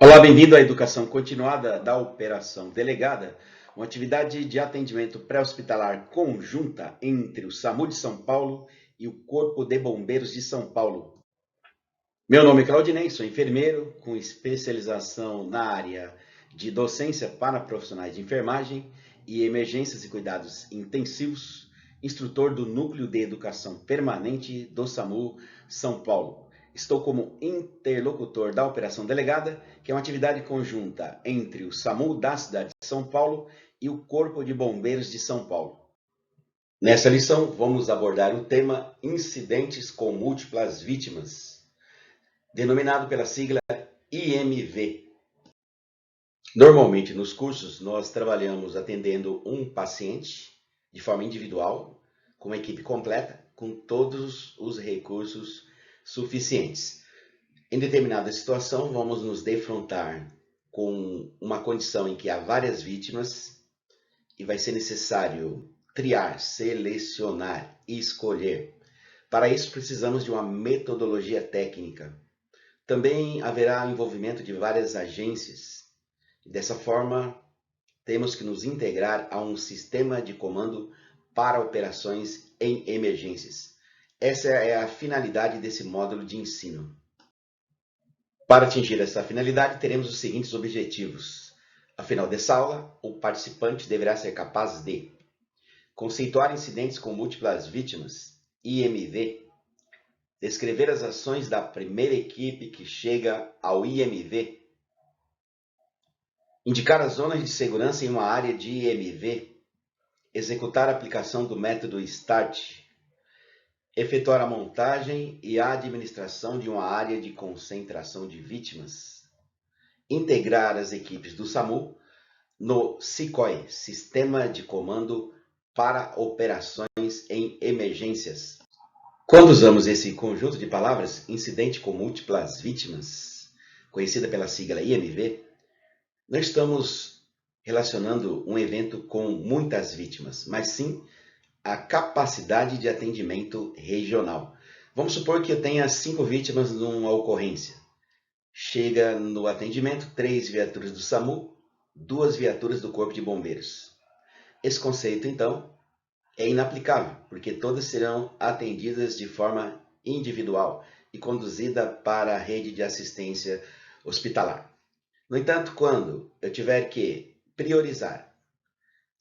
Olá, bem-vindo à educação continuada da Operação Delegada, uma atividade de atendimento pré-hospitalar conjunta entre o SAMU de São Paulo e o Corpo de Bombeiros de São Paulo. Meu nome é Claudinei, sou enfermeiro com especialização na área de docência para profissionais de enfermagem e emergências e cuidados intensivos, instrutor do Núcleo de Educação Permanente do SAMU São Paulo. Estou como interlocutor da Operação Delegada, que é uma atividade conjunta entre o SAMU da cidade de São Paulo e o Corpo de Bombeiros de São Paulo. Nessa lição, vamos abordar o tema Incidentes com Múltiplas Vítimas, denominado pela sigla IMV. Normalmente, nos cursos, nós trabalhamos atendendo um paciente de forma individual, com uma equipe completa, com todos os recursos suficientes. Em determinada situação, vamos nos defrontar com uma condição em que há várias vítimas e vai ser necessário triar, selecionar e escolher. Para isso, precisamos de uma metodologia técnica. Também haverá envolvimento de várias agências. Dessa forma, temos que nos integrar a um sistema de comando para operações em emergências. Essa é a finalidade desse módulo de ensino. Para atingir essa finalidade, teremos os seguintes objetivos. Ao final dessa aula, o participante deverá ser capaz de conceituar incidentes com múltiplas vítimas, IMV, descrever as ações da primeira equipe que chega ao IMV, indicar as zonas de segurança em uma área de IMV, executar a aplicação do método START, efetuar a montagem e a administração de uma área de concentração de vítimas, integrar as equipes do SAMU no SICOI, Sistema de Comando para Operações em Emergências. Quando usamos esse conjunto de palavras, incidente com múltiplas vítimas, conhecida pela sigla IMV, não estamos relacionando um evento com muitas vítimas, mas sim a capacidade de atendimento regional. Vamos supor que eu tenha 5 vítimas numa ocorrência. Chega no atendimento 3 viaturas do SAMU, 2 viaturas do Corpo de Bombeiros. Esse conceito, então, é inaplicável, porque todas serão atendidas de forma individual e conduzida para a rede de assistência hospitalar. No entanto, quando eu tiver que priorizar,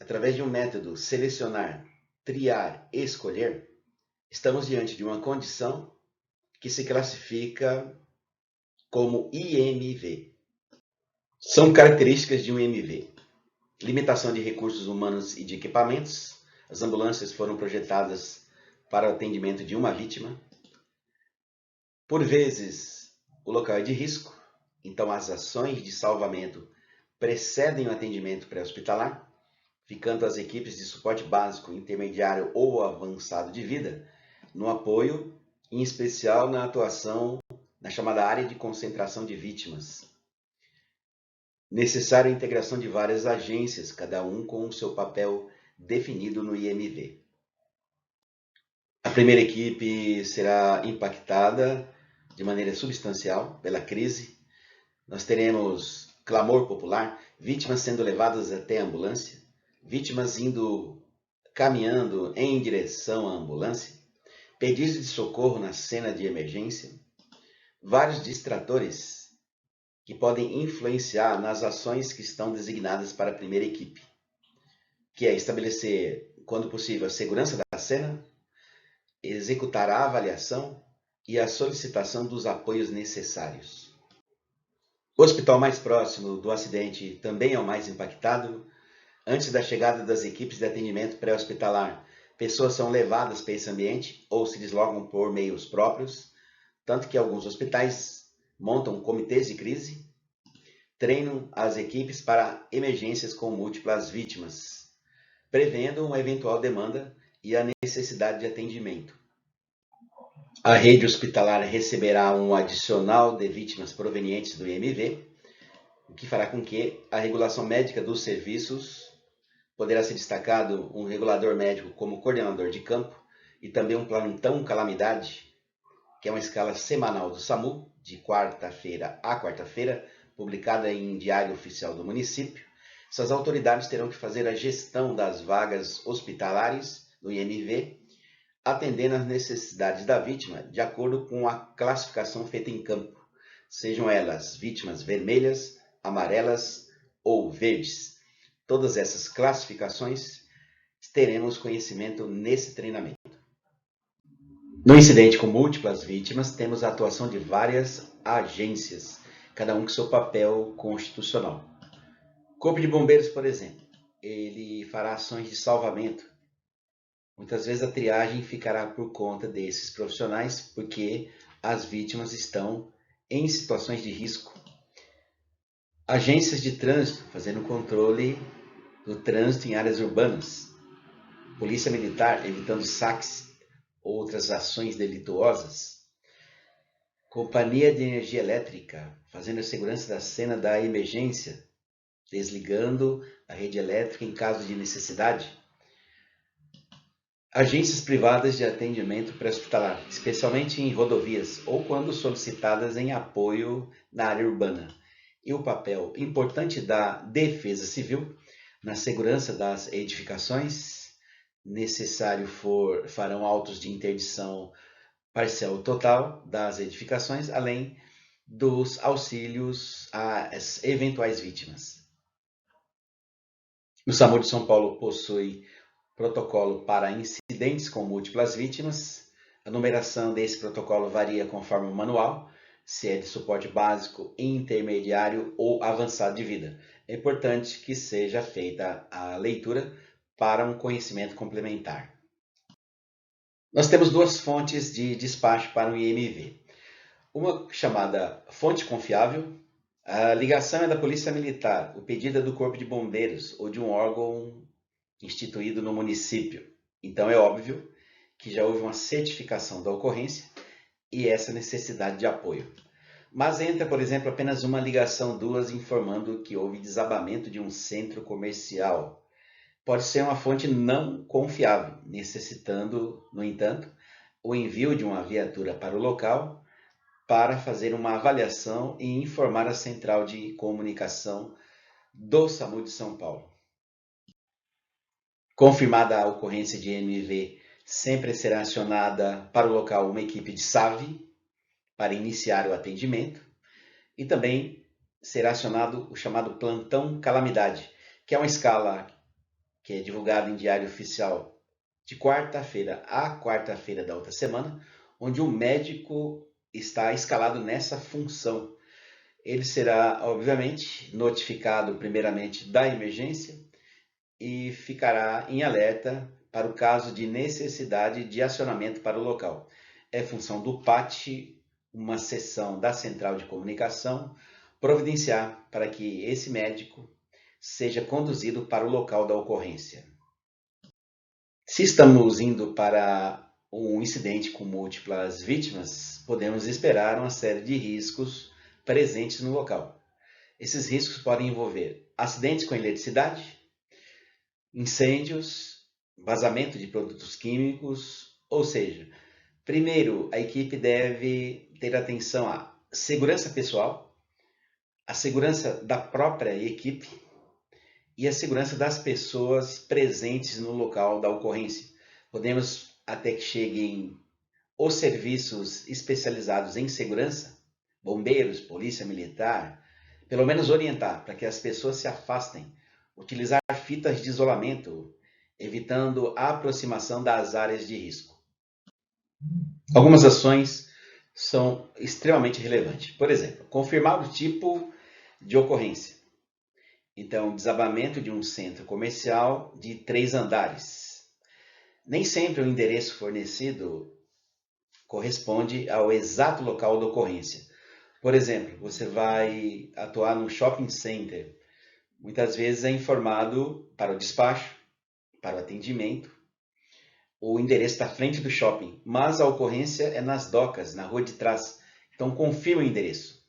através de um método selecionar, triar e escolher, estamos diante de uma condição que se classifica como IMV. São características de um IMV. Limitação de recursos humanos e de equipamentos. As ambulâncias foram projetadas para o atendimento de uma vítima. Por vezes, o local é de risco, então as ações de salvamento precedem o atendimento pré-hospitalar, ficando as equipes de suporte básico, intermediário ou avançado de vida no apoio, em especial na atuação na chamada área de concentração de vítimas. Necessária a integração de várias agências, cada um com o seu papel definido no IMV. A primeira equipe será impactada de maneira substancial pela crise. Nós teremos clamor popular, vítimas sendo levadas até a ambulância, vítimas caminhando em direção à ambulância, pedidos de socorro na cena de emergência, vários distratores que podem influenciar nas ações que estão designadas para a primeira equipe, que é estabelecer, quando possível, a segurança da cena, executar a avaliação e a solicitação dos apoios necessários. O hospital mais próximo do acidente também é o mais impactado. Antes da chegada das equipes de atendimento pré-hospitalar, pessoas são levadas para esse ambiente ou se deslocam por meios próprios, tanto que alguns hospitais montam comitês de crise, treinam as equipes para emergências com múltiplas vítimas, prevendo uma eventual demanda e a necessidade de atendimento. A rede hospitalar receberá um adicional de vítimas provenientes do IMV, o que fará com que a regulação médica dos serviços poderá ser destacado um regulador médico como coordenador de campo e também um plantão calamidade, que é uma escala semanal do SAMU, de quarta-feira a quarta-feira, publicada em Diário Oficial do Município, essas autoridades terão que fazer a gestão das vagas hospitalares do IMV, atendendo às necessidades da vítima de acordo com a classificação feita em campo, sejam elas vítimas vermelhas, amarelas ou verdes. Todas essas classificações teremos conhecimento nesse treinamento. No incidente com múltiplas vítimas, temos a atuação de várias agências, cada um com seu papel constitucional. O Corpo de Bombeiros, por exemplo, ele fará ações de salvamento. Muitas vezes a triagem ficará por conta desses profissionais, porque as vítimas estão em situações de risco. Agências de trânsito, fazendo controle do trânsito em áreas urbanas. Polícia Militar, evitando saques, outras ações delituosas. Companhia de Energia Elétrica, fazendo a segurança da cena da emergência, desligando a rede elétrica em caso de necessidade. Agências privadas de atendimento pré-hospitalar, especialmente em rodovias ou quando solicitadas em apoio na área urbana. E o papel importante da Defesa Civil na segurança das edificações, farão autos de interdição parcial ou total das edificações, além dos auxílios às eventuais vítimas. O SAMU de São Paulo possui protocolo para incidentes com múltiplas vítimas. A numeração desse protocolo varia conforme o manual, se é de suporte básico, intermediário ou avançado de vida. É importante que seja feita a leitura para um conhecimento complementar. Nós temos duas fontes de despacho para o IMV. Uma chamada fonte confiável. A ligação é da Polícia Militar, o pedido é do Corpo de Bombeiros ou de um órgão instituído no município. Então é óbvio que já houve uma certificação da ocorrência e essa necessidade de apoio. Mas entra, por exemplo, apenas uma ligação, duas, informando que houve desabamento de um centro comercial. Pode ser uma fonte não confiável, necessitando, no entanto, o envio de uma viatura para o local para fazer uma avaliação e informar a central de comunicação do SAMU de São Paulo. Confirmada a ocorrência de IMV, sempre será acionada para o local uma equipe de SAV para iniciar o atendimento e também será acionado o chamado plantão calamidade, que é uma escala que é divulgada em Diário Oficial de quarta-feira a quarta-feira da outra semana, onde o médico está escalado nessa função. Ele será, obviamente, notificado primeiramente da emergência e ficará em alerta para o caso de necessidade de acionamento para o local. É função do PAT, uma seção da Central de Comunicação, providenciar para que esse médico seja conduzido para o local da ocorrência. Se estamos indo para um incidente com múltiplas vítimas, podemos esperar uma série de riscos presentes no local. Esses riscos podem envolver acidentes com eletricidade, incêndios, vazamento de produtos químicos, ou seja, primeiro a equipe deve ter atenção à segurança pessoal, a segurança da própria equipe e a segurança das pessoas presentes no local da ocorrência. Podemos até que cheguem os serviços especializados em segurança, bombeiros, polícia militar, pelo menos orientar para que as pessoas se afastem, utilizar fitas de isolamento, evitando a aproximação das áreas de risco. Algumas ações são extremamente relevantes. Por exemplo, confirmar o tipo de ocorrência. Então, desabamento de um centro comercial de 3 andares. Nem sempre o endereço fornecido corresponde ao exato local da ocorrência. Por exemplo, você vai atuar num shopping center. Muitas vezes é informado para o despacho, para o atendimento, o endereço está à frente do shopping, mas a ocorrência é nas docas, na rua de trás. Então, confirme o endereço.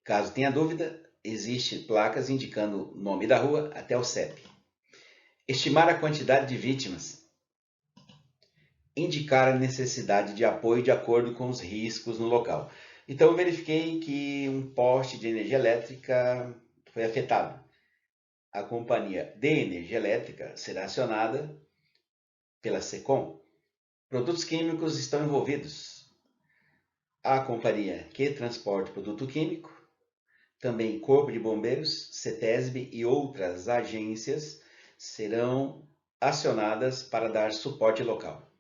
Caso tenha dúvida, existem placas indicando o nome da rua até o CEP. Estimar a quantidade de vítimas. Indicar a necessidade de apoio de acordo com os riscos no local. Então, eu verifiquei que um poste de energia elétrica foi afetado. A companhia de energia elétrica será acionada pela SECOM. Produtos químicos estão envolvidos. A companhia que transporta o produto químico, também Corpo de Bombeiros, CETESB e outras agências serão acionadas para dar suporte local.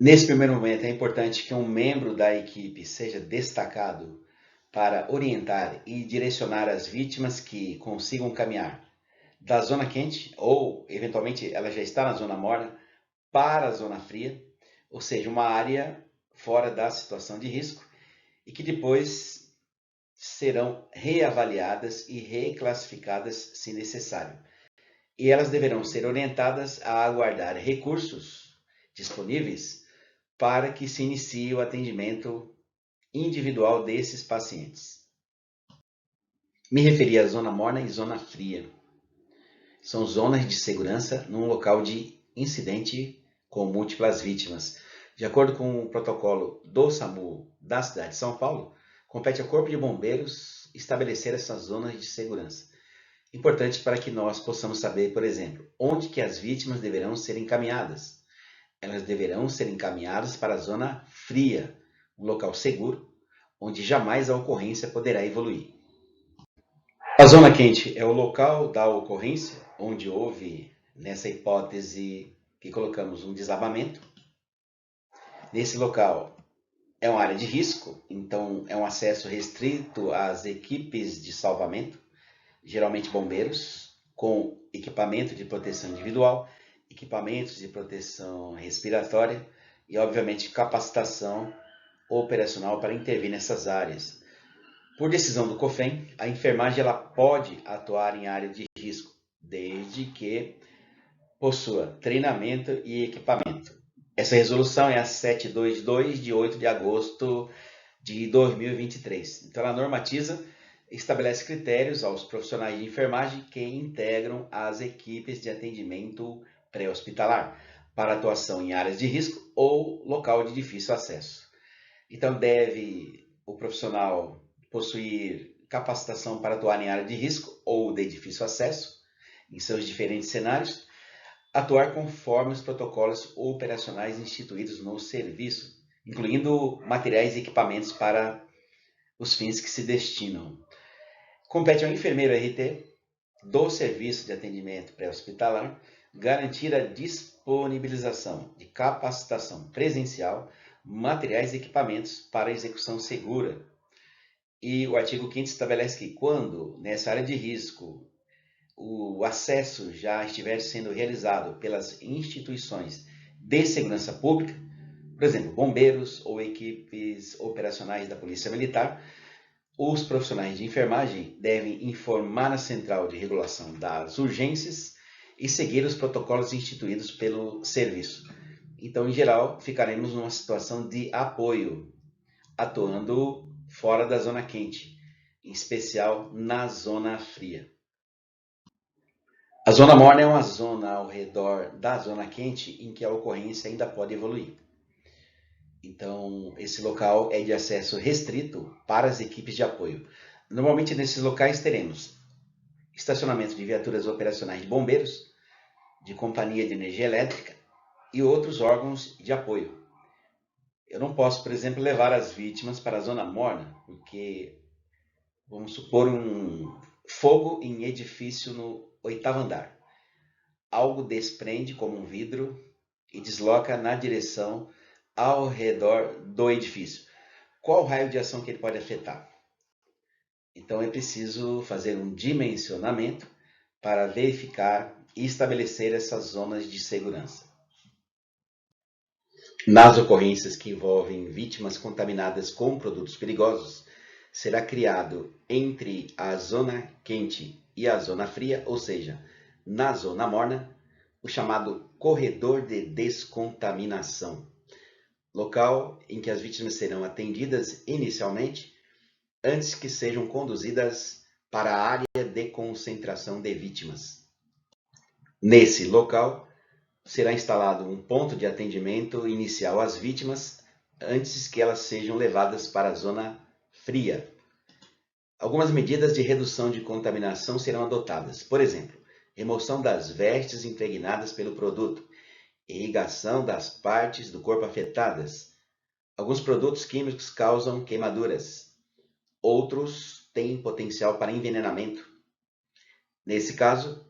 Nesse primeiro momento, é importante que um membro da equipe seja destacado para orientar e direcionar as vítimas que consigam caminhar da zona quente, ou eventualmente ela já está na zona morna, para a zona fria, ou seja, uma área fora da situação de risco, e que depois serão reavaliadas e reclassificadas se necessário. E elas deverão ser orientadas a aguardar recursos disponíveis para que se inicie o atendimento individual desses pacientes. Me referi à zona morna e zona fria. São zonas de segurança num local de incidente com múltiplas vítimas. De acordo com o protocolo do SAMU da cidade de São Paulo, compete ao Corpo de Bombeiros estabelecer essas zonas de segurança. Importante para que nós possamos saber, por exemplo, onde que as vítimas deverão ser encaminhadas. Elas deverão ser encaminhadas para a zona fria, um local seguro, onde jamais a ocorrência poderá evoluir. A zona quente é o local da ocorrência, onde houve, nessa hipótese que colocamos, um desabamento. Nesse local é uma área de risco, então é um acesso restrito às equipes de salvamento, geralmente bombeiros, com equipamento de proteção individual, equipamentos de proteção respiratória e, obviamente, capacitação operacional para intervir nessas áreas. Por decisão do COFEM, a enfermagem ela pode atuar em área de risco, desde que possua treinamento e equipamento. Essa resolução é a 722 de 8 de agosto de 2023. Então, ela normatiza e estabelece critérios aos profissionais de enfermagem que integram as equipes de atendimento pré-hospitalar para atuação em áreas de risco ou local de difícil acesso. Então, deve o profissional possuir capacitação para atuar em área de risco ou de difícil acesso, em seus diferentes cenários, atuar conforme os protocolos operacionais instituídos no serviço, incluindo materiais e equipamentos para os fins que se destinam. Compete ao enfermeiro RT do serviço de atendimento pré-hospitalar garantir a disponibilização de capacitação presencial, materiais e equipamentos para execução segura. E o artigo 5º estabelece que quando, nessa área de risco, o acesso já estiver sendo realizado pelas instituições de segurança pública, por exemplo, bombeiros ou equipes operacionais da Polícia Militar, os profissionais de enfermagem devem informar a Central de Regulação das Urgências e seguir os protocolos instituídos pelo serviço. Então, em geral, ficaremos numa situação de apoio, atuando fora da zona quente, em especial na zona fria. A zona morna é uma zona ao redor da zona quente em que a ocorrência ainda pode evoluir. Então, esse local é de acesso restrito para as equipes de apoio. Normalmente, nesses locais teremos estacionamento de viaturas operacionais de bombeiros, de companhia de energia elétrica e outros órgãos de apoio. Eu não posso, por exemplo, levar as vítimas para a zona morna, porque vamos supor um fogo em edifício no 8º andar. Algo desprende como um vidro e desloca na direção ao redor do edifício. Qual o raio de ação que ele pode afetar? Então é preciso fazer um dimensionamento para verificar e estabelecer essas zonas de segurança. Nas ocorrências que envolvem vítimas contaminadas com produtos perigosos, será criado entre a zona quente e a zona fria, ou seja, na zona morna, o chamado corredor de descontaminação, local em que as vítimas serão atendidas inicialmente, antes que sejam conduzidas para a área de concentração de vítimas. Nesse local, será instalado um ponto de atendimento inicial às vítimas antes que elas sejam levadas para a zona fria. Algumas medidas de redução de contaminação serão adotadas. Por exemplo, remoção das vestes impregnadas pelo produto, irrigação das partes do corpo afetadas. Alguns produtos químicos causam queimaduras, outros têm potencial para envenenamento. Nesse caso,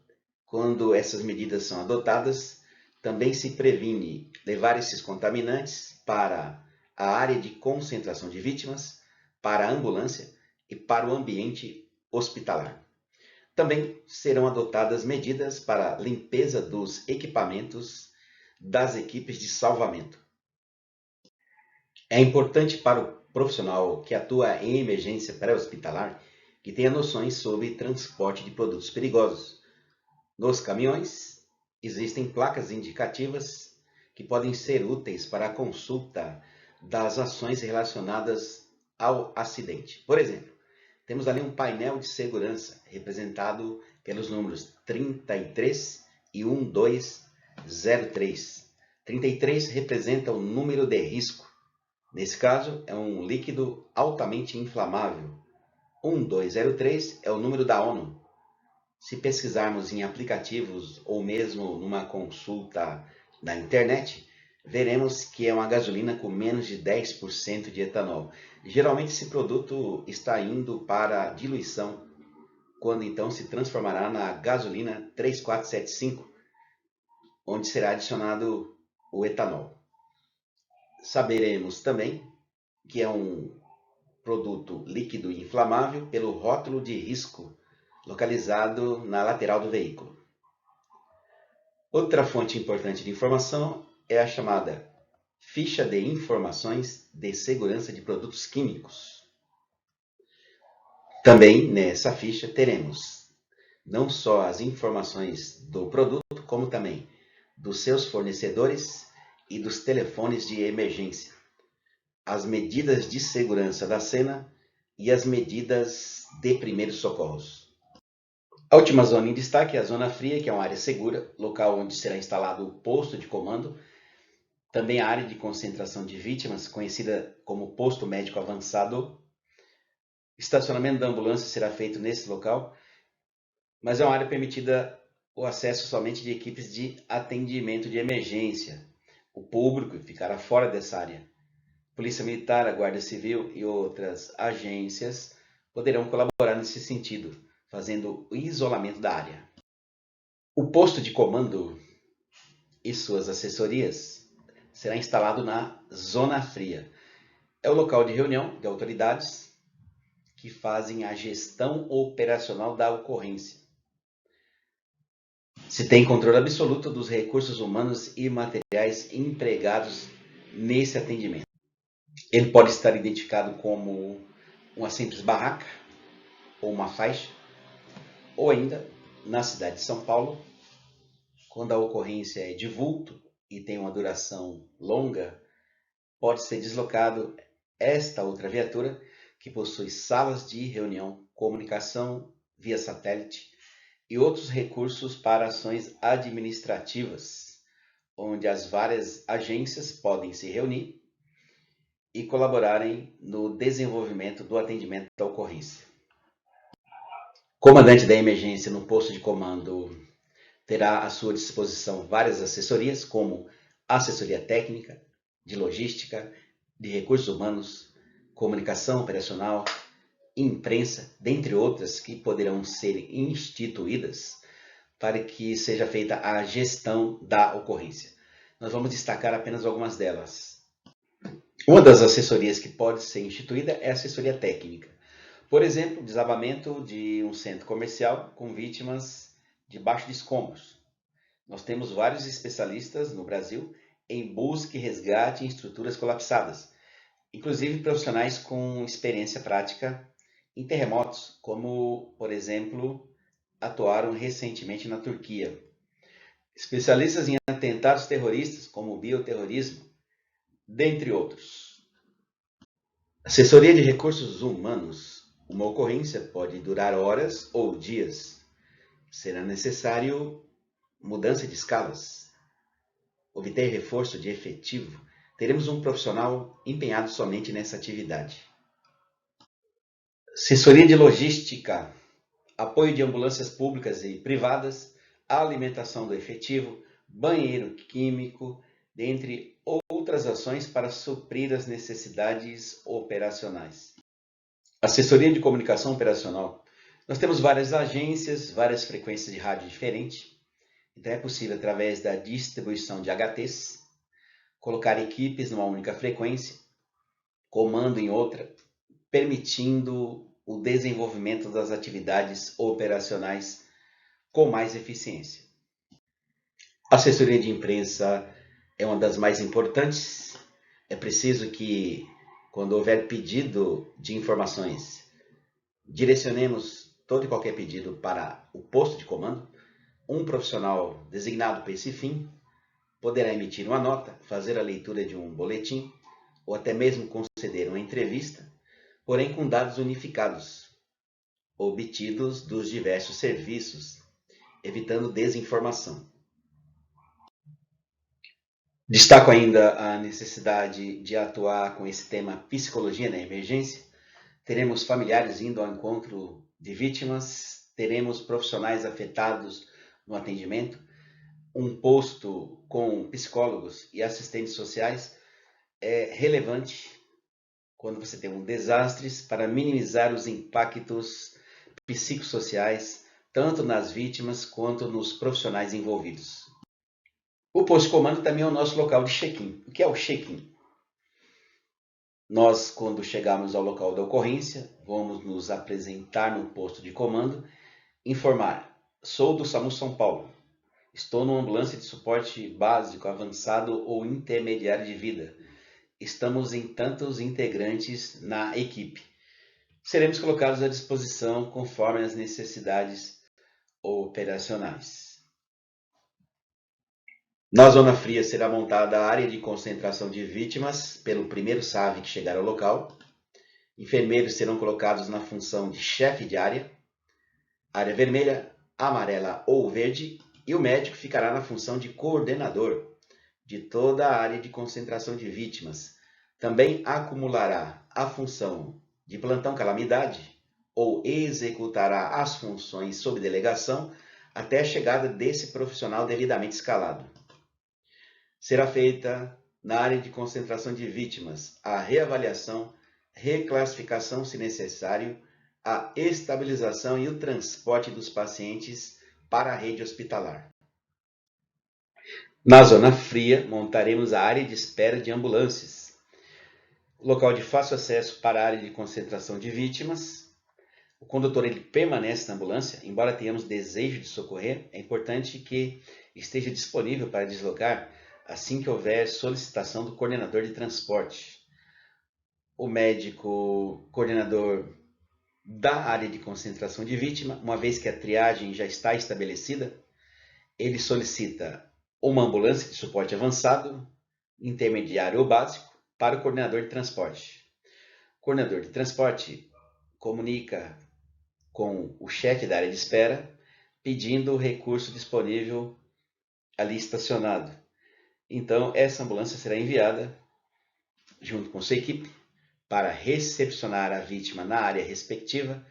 quando essas medidas são adotadas, também se previne levar esses contaminantes para a área de concentração de vítimas, para a ambulância e para o ambiente hospitalar. Também serão adotadas medidas para a limpeza dos equipamentos das equipes de salvamento. É importante para o profissional que atua em emergência pré-hospitalar que tenha noções sobre transporte de produtos perigosos. Nos caminhões, existem placas indicativas que podem ser úteis para a consulta das ações relacionadas ao acidente. Por exemplo, temos ali um painel de segurança representado pelos números 33 e 1203. 33 representa o número de risco. Nesse caso, é um líquido altamente inflamável. 1203 é o número da ONU. Se pesquisarmos em aplicativos ou mesmo numa consulta na internet, veremos que é uma gasolina com menos de 10% de etanol. Geralmente esse produto está indo para diluição, quando então se transformará na gasolina 3475, onde será adicionado o etanol. Saberemos também que é um produto líquido e inflamável pelo rótulo de risco localizado na lateral do veículo. Outra fonte importante de informação é a chamada Ficha de Informações de Segurança de Produtos Químicos. Também nessa ficha teremos não só as informações do produto, como também dos seus fornecedores e dos telefones de emergência, as medidas de segurança da cena e as medidas de primeiros socorros. A última zona em destaque é a zona fria, que é uma área segura, local onde será instalado o posto de comando, também a área de concentração de vítimas, conhecida como posto médico avançado. Estacionamento da ambulância será feito nesse local, mas é uma área permitida o acesso somente de equipes de atendimento de emergência. O público ficará fora dessa área. Polícia Militar, a Guarda Civil e outras agências poderão colaborar nesse sentido, fazendo o isolamento da área. O posto de comando e suas assessorias será instalado na Zona Fria. É o local de reunião de autoridades que fazem a gestão operacional da ocorrência. Se tem controle absoluto dos recursos humanos e materiais empregados nesse atendimento. Ele pode estar identificado como uma simples barraca ou uma faixa, ou ainda, na cidade de São Paulo, quando a ocorrência é de vulto e tem uma duração longa, pode ser deslocado esta outra viatura que possui salas de reunião, comunicação via satélite e outros recursos para ações administrativas, onde as várias agências podem se reunir e colaborarem no desenvolvimento do atendimento da ocorrência. Comandante da emergência no posto de comando terá à sua disposição várias assessorias, como assessoria técnica, de logística, de recursos humanos, comunicação operacional, imprensa, dentre outras que poderão ser instituídas para que seja feita a gestão da ocorrência. Nós vamos destacar apenas algumas delas. Uma das assessorias que pode ser instituída é a assessoria técnica. Por exemplo, desabamento de um centro comercial com vítimas debaixo de escombros. Nós temos vários especialistas no Brasil em busca e resgate em estruturas colapsadas, inclusive profissionais com experiência prática em terremotos, como, por exemplo, atuaram recentemente na Turquia. Especialistas em atentados terroristas, como bioterrorismo, dentre outros. Assessoria de recursos humanos. Uma ocorrência pode durar horas ou dias. Será necessário mudança de escalas, obter reforço de efetivo, teremos um profissional empenhado somente nessa atividade. Assessoria de logística, apoio de ambulâncias públicas e privadas, alimentação do efetivo, banheiro químico, dentre outras ações para suprir as necessidades operacionais. Assessoria de comunicação operacional. Nós temos várias agências, várias frequências de rádio diferentes, então é possível, através da distribuição de HTs, colocar equipes numa única frequência, comando em outra, permitindo o desenvolvimento das atividades operacionais com mais eficiência. A assessoria de imprensa é uma das mais importantes. É preciso que, quando houver pedido de informações, direcionemos todo e qualquer pedido para o posto de comando. Um profissional designado para esse fim poderá emitir uma nota, fazer a leitura de um boletim ou até mesmo conceder uma entrevista, porém com dados unificados, obtidos dos diversos serviços, evitando desinformação. Destaco ainda a necessidade de atuar com esse tema psicologia na emergência. Teremos familiares indo ao encontro de vítimas, teremos profissionais afetados no atendimento, um posto com psicólogos e assistentes sociais é relevante quando você tem um desastre para minimizar os impactos psicossociais, tanto nas vítimas quanto nos profissionais envolvidos. O posto de comando também é o nosso local de check-in. O que é o check-in? Nós, quando chegarmos ao local da ocorrência, vamos nos apresentar no posto de comando, informar: sou do SAMU São Paulo, estou numa ambulância de suporte básico, avançado ou intermediário de vida. Estamos em tantos integrantes na equipe. Seremos colocados à disposição conforme as necessidades operacionais. Na Zona Fria será montada a área de concentração de vítimas pelo primeiro SAV que chegar ao local. Enfermeiros serão colocados na função de chefe de área vermelha, amarela ou verde, e o médico ficará na função de coordenador de toda a área de concentração de vítimas. Também acumulará a função de plantão calamidade ou executará as funções sob delegação até a chegada desse profissional devidamente escalado. Será feita na área de concentração de vítimas a reavaliação, reclassificação se necessário, a estabilização e o transporte dos pacientes para a rede hospitalar. Na Zona Fria, montaremos a área de espera de ambulâncias, local de fácil acesso para a área de concentração de vítimas. O condutor ele permanece na ambulância, embora tenhamos desejo de socorrer, é importante que esteja disponível para deslocar assim que houver solicitação do coordenador de transporte. O médico coordenador da área de concentração de vítima, uma vez que a triagem já está estabelecida, ele solicita uma ambulância de suporte avançado, intermediário ou básico para o coordenador de transporte. O coordenador de transporte comunica com o chefe da área de espera, pedindo o recurso disponível ali estacionado. Então, essa ambulância será enviada, junto com sua equipe, para recepcionar a vítima na área respectiva,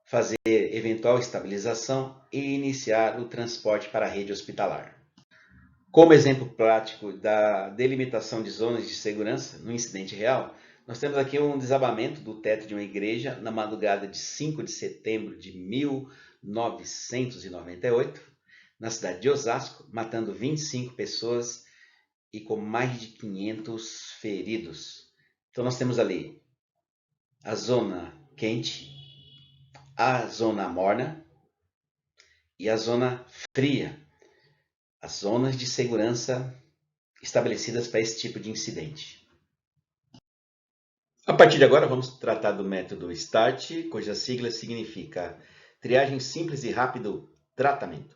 fazer eventual estabilização e iniciar o transporte para a rede hospitalar. Como exemplo prático da delimitação de zonas de segurança no incidente real, nós temos aqui um desabamento do teto de uma igreja na madrugada de 5 de setembro de 1998, na cidade de Osasco, matando 25 pessoas e com mais de 500 feridos. Então nós temos ali a zona quente, a zona morna e a zona fria, as zonas de segurança estabelecidas para esse tipo de incidente. A partir de agora vamos tratar do método START, cuja sigla significa Triagem Simples e Rápido Tratamento.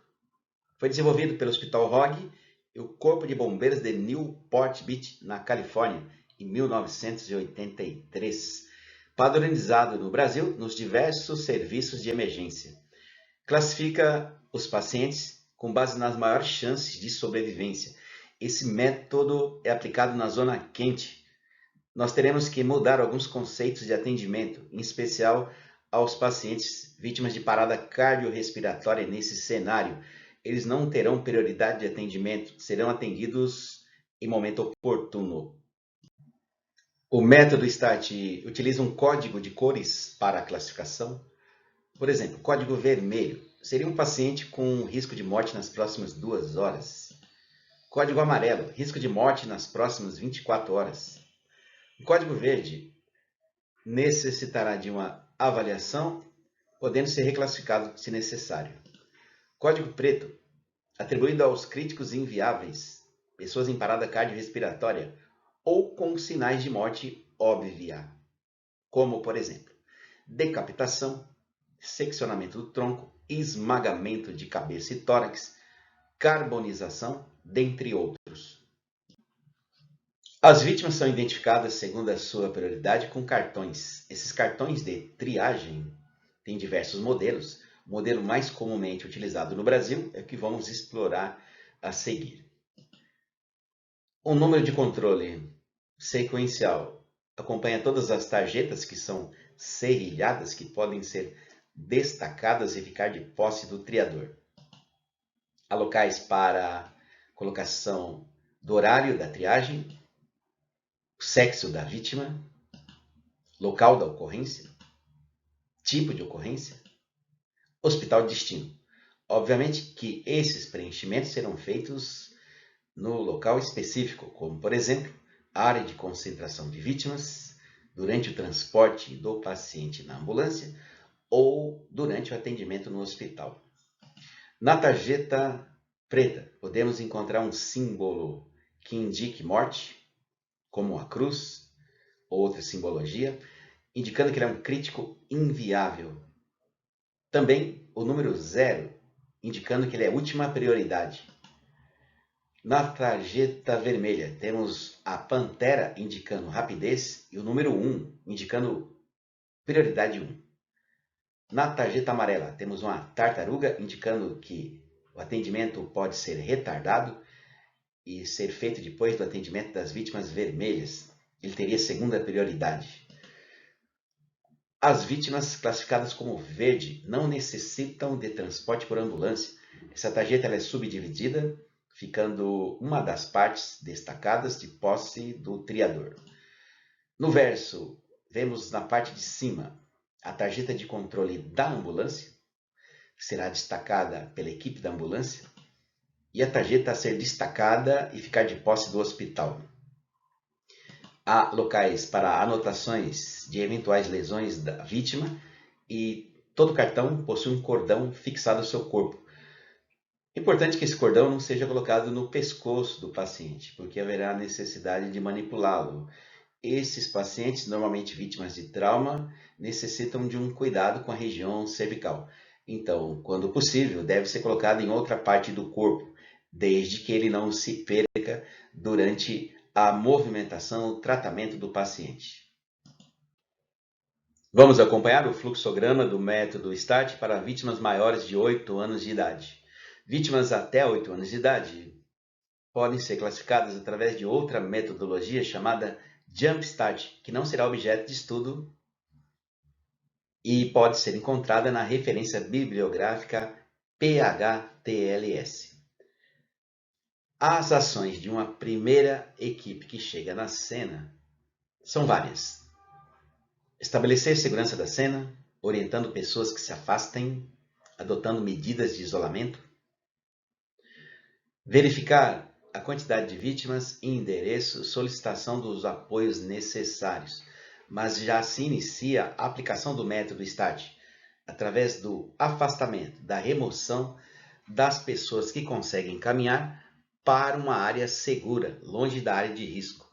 Foi desenvolvido pelo Hospital Rogue e o Corpo de Bombeiros de Newport Beach, na Califórnia, em 1983, padronizado no Brasil nos diversos serviços de emergência. Classifica os pacientes com base nas maiores chances de sobrevivência esse método é aplicado na zona quente. Nós teremos que mudar alguns conceitos de atendimento, em especial aos pacientes vítimas de parada cardiorrespiratória nesse cenário. Eles não terão prioridade de atendimento, serão atendidos em momento oportuno. O método START utiliza um código de cores para a classificação. Por exemplo, código vermelho seria um paciente com risco de morte nas próximas 2 horas. Código amarelo, risco de morte nas próximas 24 horas. O código verde necessitará de uma avaliação, podendo ser reclassificado se necessário. Código preto, atribuído aos críticos inviáveis, pessoas em parada cardiorrespiratória ou com sinais de morte óbvia, como, por exemplo, decapitação, seccionamento do tronco, esmagamento de cabeça e tórax, carbonização, dentre outros. As vítimas são identificadas segundo a sua prioridade com cartões. Esses cartões de triagem têm diversos modelos. O modelo mais comumente utilizado no Brasil é o que vamos explorar a seguir. O número de controle sequencial acompanha todas as tarjetas que são serrilhadas, que podem ser destacadas e ficar de posse do triador. Há locais para colocação do horário da triagem, o sexo da vítima, local da ocorrência, tipo de ocorrência, hospital de destino. Obviamente que esses preenchimentos serão feitos no local específico, como, por exemplo, área de concentração de vítimas, durante o transporte do paciente na ambulância ou durante o atendimento no hospital. Na tarjeta preta, podemos encontrar um símbolo que indique morte, como a cruz ou outra simbologia, indicando que ele é um crítico inviável. Também o número 0, indicando que ele é última prioridade. Na tarjeta vermelha, temos a pantera, indicando rapidez, e o número 1, indicando prioridade 1. Na tarjeta amarela, temos uma tartaruga, indicando que o atendimento pode ser retardado e ser feito depois do atendimento das vítimas vermelhas. Ele teria segunda prioridade. As vítimas classificadas como verde não necessitam de transporte por ambulância. Essa tarjeta é subdividida, ficando uma das partes destacadas de posse do triador. No verso, vemos na parte de cima a tarjeta de controle da ambulância, que será destacada pela equipe da ambulância, e a tarjeta a ser destacada e ficar de posse do hospital. Há locais para anotações de eventuais lesões da vítima e todo cartão possui um cordão fixado ao seu corpo. É importante que esse cordão não seja colocado no pescoço do paciente, porque haverá necessidade de manipulá-lo. Esses pacientes, normalmente vítimas de trauma, necessitam de um cuidado com a região cervical. Então, quando possível, deve ser colocado em outra parte do corpo, desde que ele não se perca durante a movimentação, o tratamento do paciente. Vamos acompanhar o fluxograma do método START para vítimas maiores de 8 anos de idade. Vítimas até 8 anos de idade podem ser classificadas através de outra metodologia chamada Jumpstart, que não será objeto de estudo e pode ser encontrada na referência bibliográfica PHTLS. As ações de uma primeira equipe que chega na cena são várias. Estabelecer segurança da cena, orientando pessoas que se afastem, adotando medidas de isolamento. Verificar a quantidade de vítimas e endereço, solicitação dos apoios necessários. Mas já se inicia a aplicação do método START através do afastamento, da remoção das pessoas que conseguem caminhar para uma área segura, longe da área de risco.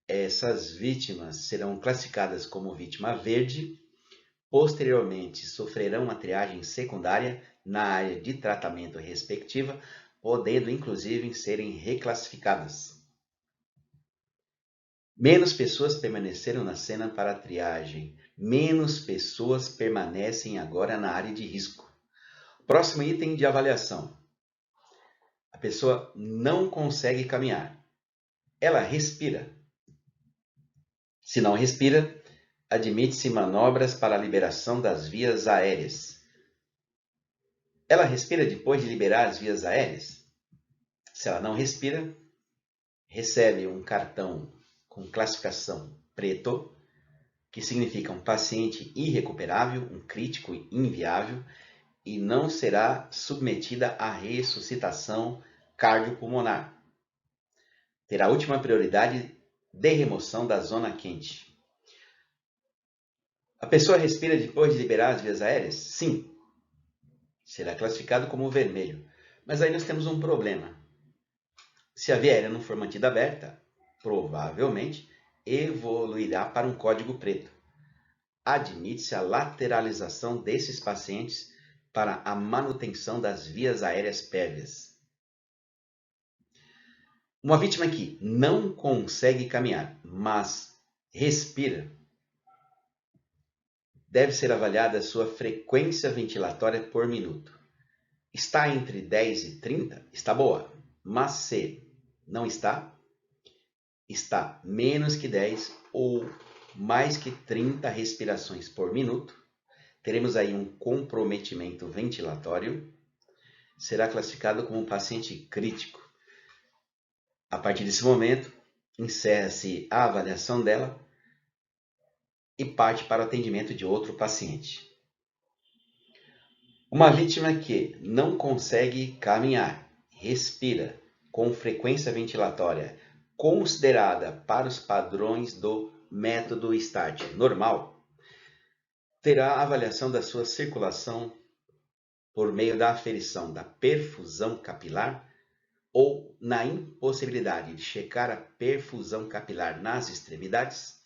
Essas vítimas serão classificadas como vítima verde, posteriormente sofrerão uma triagem secundária na área de tratamento respectiva, podendo inclusive serem reclassificadas. Menos pessoas permaneceram na cena para a triagem. Menos pessoas permanecem agora na área de risco. Próximo item de avaliação. A pessoa não consegue caminhar. Ela respira. Se não respira, admite-se manobras para a liberação das vias aéreas. Ela respira depois de liberar as vias aéreas? Se ela não respira, recebe um cartão com classificação preto, que significa um paciente irrecuperável, um crítico inviável, e não será submetida à ressuscitação cardiopulmonar. Terá a última prioridade de remoção da zona quente. A pessoa respira depois de liberar as vias aéreas? Sim. Será classificado como vermelho. Mas aí nós temos um problema. Se a via aérea não for mantida aberta, provavelmente evoluirá para um código preto. Admite-se a lateralização desses pacientes para a manutenção das vias aéreas pérvias. Uma vítima que não consegue caminhar, mas respira, deve ser avaliada a sua frequência ventilatória por minuto. Está entre 10 e 30? Está boa. Mas se não está, está menos que 10 ou mais que 30 respirações por minuto, teremos aí um comprometimento ventilatório, será classificado como um paciente crítico. A partir desse momento, encerra-se a avaliação dela e parte para o atendimento de outro paciente. Uma vítima que não consegue caminhar, respira com frequência ventilatória considerada para os padrões do método START normal, terá a avaliação da sua circulação por meio da aferição da perfusão capilar ou na impossibilidade de checar a perfusão capilar nas extremidades,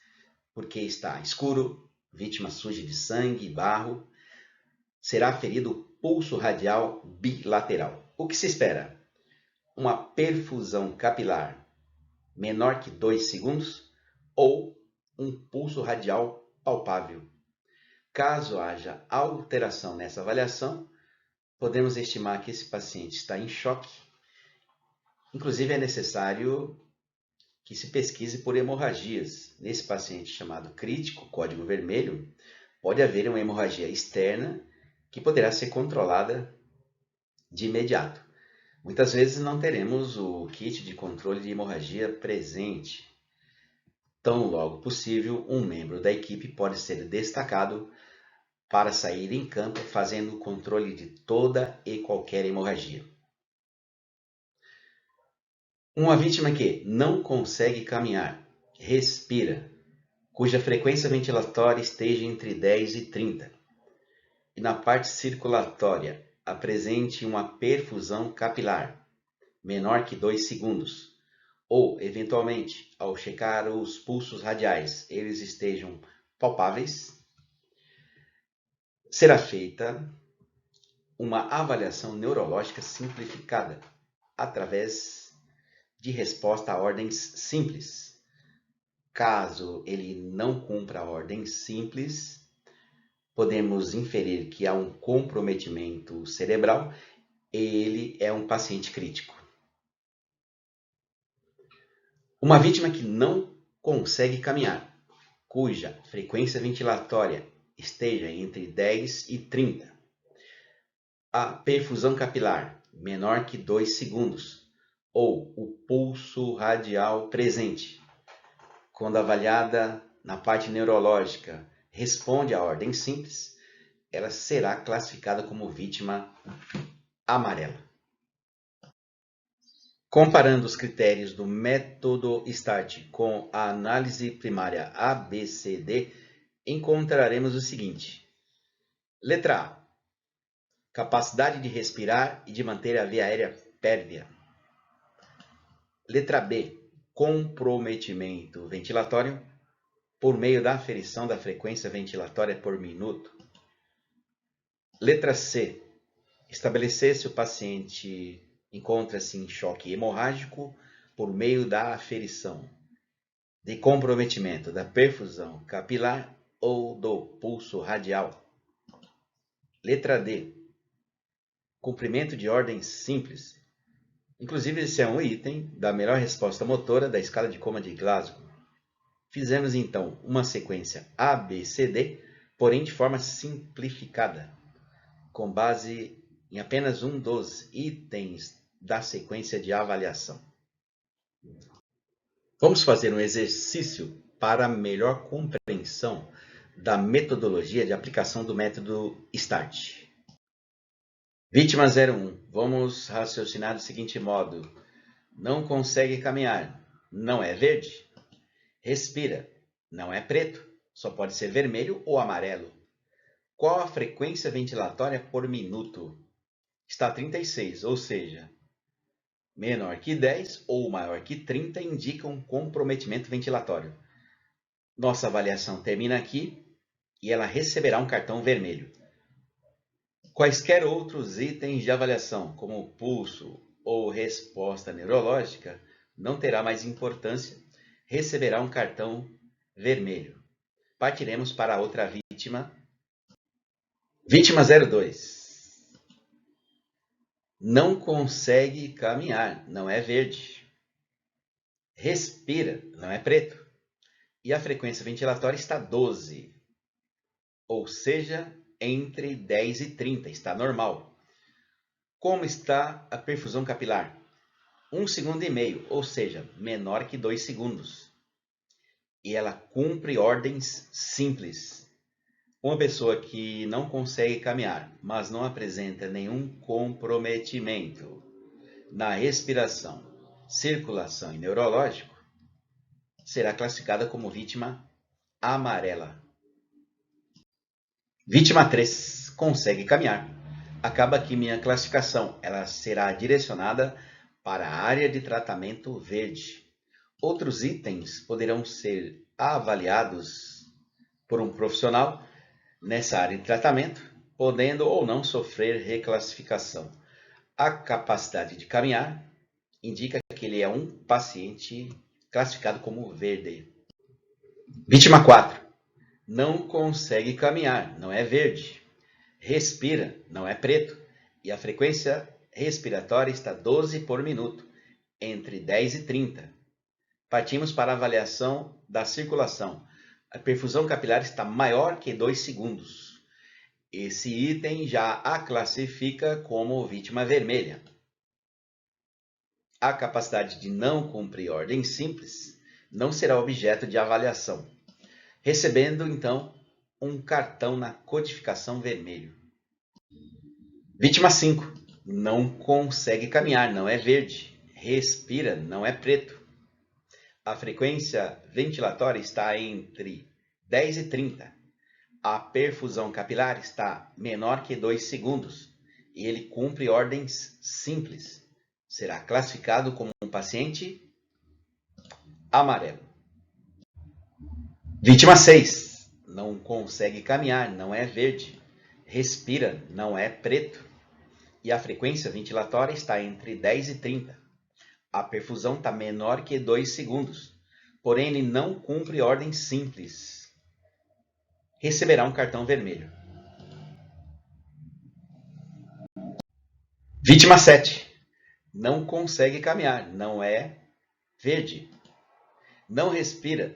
porque está escuro, vítima suja de sangue e barro, será aferido o pulso radial bilateral. O que se espera? Uma perfusão capilar menor que 2 segundos ou um pulso radial palpável. Caso haja alteração nessa avaliação, podemos estimar que esse paciente está em choque. Inclusive, é necessário que se pesquise por hemorragias. Nesse paciente chamado crítico, código vermelho, pode haver uma hemorragia externa que poderá ser controlada de imediato. Muitas vezes não teremos o kit de controle de hemorragia presente. Tão logo possível, um membro da equipe pode ser destacado para sair em campo fazendo o controle de toda e qualquer hemorragia. Uma vítima que não consegue caminhar, respira, cuja frequência ventilatória esteja entre 10 e 30, e na parte circulatória apresente uma perfusão capilar menor que 2 segundos, ou, eventualmente, ao checar os pulsos radiais, eles estejam palpáveis, será feita uma avaliação neurológica simplificada através de resposta a ordens simples. Caso ele não cumpra a ordem simples, podemos inferir que há um comprometimento cerebral e ele é um paciente crítico. Uma vítima que não consegue caminhar, cuja frequência ventilatória esteja entre 10 e 30, a perfusão capilar menor que 2 segundos ou o pulso radial presente, quando avaliada na parte neurológica, responde à ordem simples, ela será classificada como vítima amarela. Comparando os critérios do método START com a análise primária ABCD, encontraremos o seguinte. Letra A. Capacidade de respirar e de manter a via aérea pérvia. Letra B. Comprometimento ventilatório por meio da aferição da frequência ventilatória por minuto. Letra C. Estabelecer se o paciente encontra-se em choque hemorrágico por meio da aferição de comprometimento da perfusão capilar ou do pulso radial. Letra D. Cumprimento de ordens simples. Inclusive, esse é um item da melhor resposta motora da escala de coma de Glasgow. Fizemos então uma sequência ABCD, porém de forma simplificada, com base em apenas um dos itens da sequência de avaliação. Vamos fazer um exercício para melhor compreensão da metodologia de aplicação do método START. Vítima 01. Vamos raciocinar do seguinte modo. Não consegue caminhar. Não é verde. Respira. Não é preto. Só pode ser vermelho ou amarelo. Qual a frequência ventilatória por minuto? Está 36, ou seja, menor que 10 ou maior que 30 indica um comprometimento ventilatório. Nossa avaliação termina aqui e ela receberá um cartão vermelho. Quaisquer outros itens de avaliação, como pulso ou resposta neurológica, não terá mais importância, receberá um cartão vermelho. Partiremos para a outra vítima. Vítima 02. Não consegue caminhar, não é verde. Respira, não é preto. E a frequência ventilatória está 12, ou seja, entre 10 e 30, está normal. Como está a perfusão capilar? 1,5 segundos, ou seja, menor que 2 segundos. E ela cumpre ordens simples. Uma pessoa que não consegue caminhar, mas não apresenta nenhum comprometimento na respiração, circulação e neurológico, será classificada como vítima amarela. Vítima 3. Consegue caminhar. Acaba que minha classificação ela será direcionada para a área de tratamento verde. Outros itens poderão ser avaliados por um profissional nessa área de tratamento, podendo ou não sofrer reclassificação. A capacidade de caminhar indica que ele é um paciente classificado como verde. Vítima 4. Não consegue caminhar, não é verde. Respira, não é preto. E a frequência respiratória está 12 por minuto, entre 10 e 30. Partimos para a avaliação da circulação. A perfusão capilar está maior que 2 segundos. Esse item já a classifica como vítima vermelha. A capacidade de não cumprir ordem simples não será objeto de avaliação, recebendo então um cartão na codificação vermelho. Vítima 5. Não consegue caminhar, não é verde. Respira, não é preto. A frequência ventilatória está entre 10 e 30. A perfusão capilar está menor que 2 segundos e ele cumpre ordens simples. Será classificado como um paciente amarelo. Vítima 6. Não consegue caminhar, não é verde. Respira, não é preto. E a frequência ventilatória está entre 10 e 30. A perfusão está menor que 2 segundos, porém ele não cumpre ordem simples. Receberá um cartão vermelho. Vítima 7. Não consegue caminhar, não é verde. Não respira,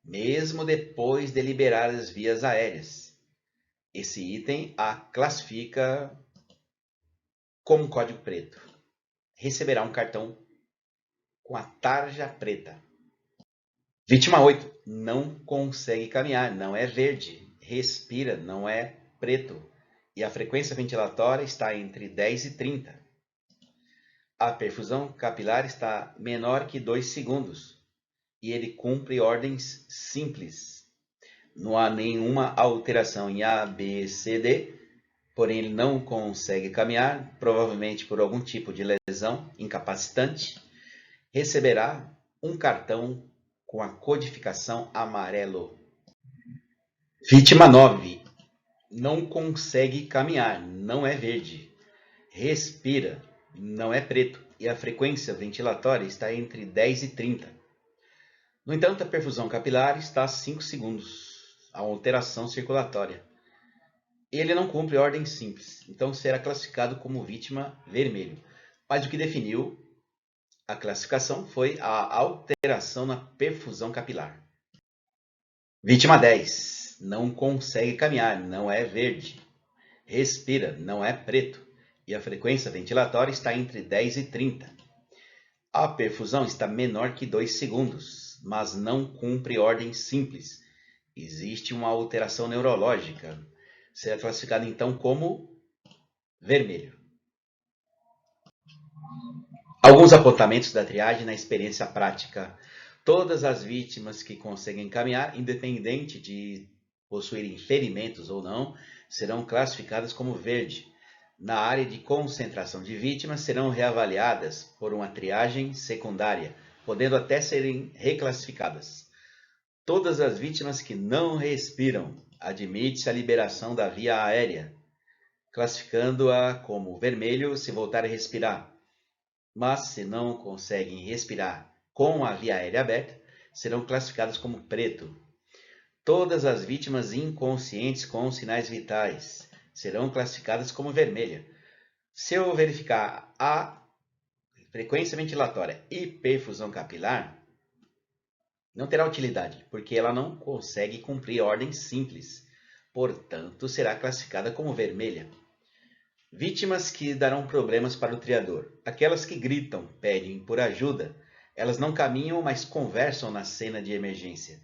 mesmo depois de liberar as vias aéreas. Esse item a classifica como código preto. Receberá um cartão com a tarja preta. Vítima 8. Não consegue caminhar, não é verde. Respira, não é preto. E a frequência ventilatória está entre 10 e 30. A perfusão capilar está menor que 2 segundos. E ele cumpre ordens simples. Não há nenhuma alteração em A, B, C, D, porém ele não consegue caminhar, provavelmente por algum tipo de lesão incapacitante, receberá um cartão com a codificação amarelo. Vítima 9. Não consegue caminhar, não é verde. Respira, não é preto. E a frequência ventilatória está entre 10 e 30. No entanto, a perfusão capilar está a 5 segundos, a alteração circulatória. Ele não cumpre ordem simples, então será classificado como vítima vermelho. Mas o que definiu A classificação foi a alteração na perfusão capilar. Vítima 10. Não consegue caminhar, não é verde. Respira, não é preto. E a frequência ventilatória está entre 10 e 30. A perfusão está menor que 2 segundos, mas não cumpre ordem simples. Existe uma alteração neurológica. Será classificado então como vermelho. Alguns apontamentos da triagem na experiência prática. Todas as vítimas que conseguem caminhar, independente de possuírem ferimentos ou não, serão classificadas como verde. Na área de concentração de vítimas, serão reavaliadas por uma triagem secundária, podendo até serem reclassificadas. Todas as vítimas que não respiram, admite-se a liberação da via aérea, classificando-a como vermelho se voltar a respirar. Mas se não conseguem respirar com a via aérea aberta, serão classificadas como preto. Todas as vítimas inconscientes com sinais vitais serão classificadas como vermelha. Se eu verificar a frequência ventilatória e perfusão capilar, não terá utilidade, porque ela não consegue cumprir ordens simples. Portanto, será classificada como vermelha. Vítimas que darão problemas para o triador. Aquelas que gritam, pedem por ajuda. Elas não caminham, mas conversam na cena de emergência.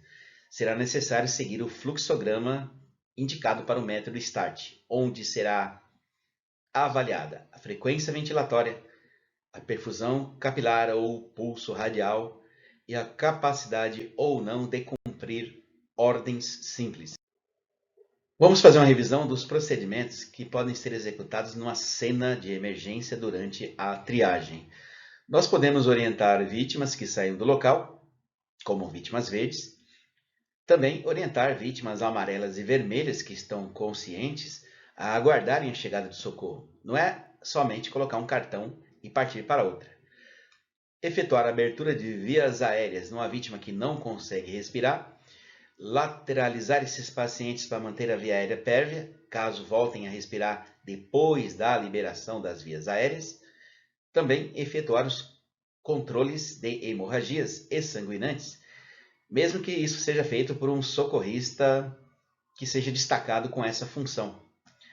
Será necessário seguir o fluxograma indicado para o método START, onde será avaliada a frequência ventilatória, a perfusão capilar ou pulso radial e a capacidade ou não de cumprir ordens simples. Vamos fazer uma revisão dos procedimentos que podem ser executados numa cena de emergência durante a triagem. Nós podemos orientar vítimas que saem do local, como vítimas verdes, também orientar vítimas amarelas e vermelhas que estão conscientes a aguardarem a chegada de socorro. Não é somente colocar um cartão e partir para outra. Efetuar a abertura de vias aéreas numa vítima que não consegue respirar, lateralizar esses pacientes para manter a via aérea pérvia, caso voltem a respirar depois da liberação das vias aéreas. Também efetuar os controles de hemorragias e sanguinantes, mesmo que isso seja feito por um socorrista que seja destacado com essa função.